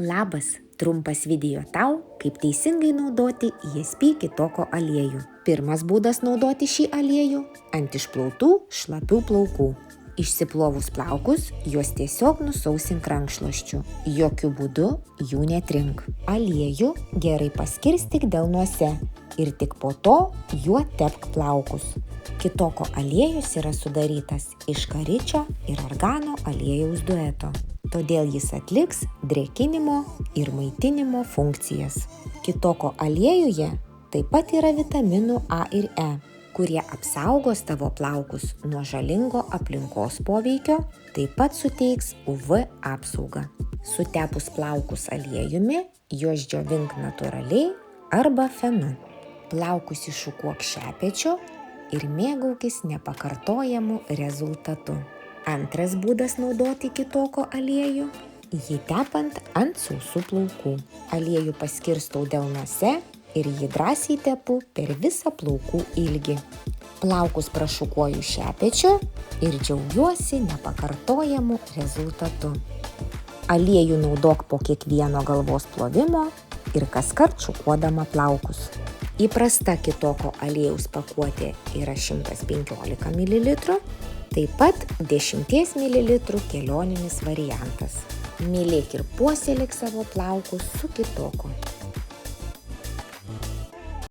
Labas, trumpas video tau, kaip teisingai naudoti ESP Kitoko aliejų. Pirmas būdas naudoti šį aliejų – ant išplautų šlapių plaukų. Išsiplovus plaukus, juos tiesiog nusausink rankšluosčiu. Jokiu būdu jų netrink. Aliejų gerai paskirstyk delnuose ir tik po to juo tepk plaukus. Kitoko aliejus yra sudarytas iš karičio ir argano aliejaus dueto. Todėl jis atliks drėkinimo ir maitinimo funkcijas. Kitoko aliejuje taip pat yra vitaminų A ir E, kurie apsaugos tavo plaukus nuo žalingo aplinkos poveikio, taip pat suteiks UV apsaugą. Sutepus plaukus aliejumi, juos džiovink natūraliai arba fenu. Plaukus iššukuok šepečio ir mėgaukis nepakartojamu rezultatu. Antras būdas naudoti kitoko aliejų – jį tepant ant sausų plaukų. Aliejų paskirstau delnuose ir jį drąsiai tepu per visą plaukų ilgį. Plaukus prašukuoju šepečio ir džiaugiuosi nepakartojamu rezultatu. Aliejų naudok po kiekvieno galvos plovimo ir kaskart šukuodama plaukus. Įprasta kitoko aliejaus pakuotė yra 115 ml, taip pat 10 ml kelioninis variantas. Mylėk ir puoselėk savo plaukus su Kitoko.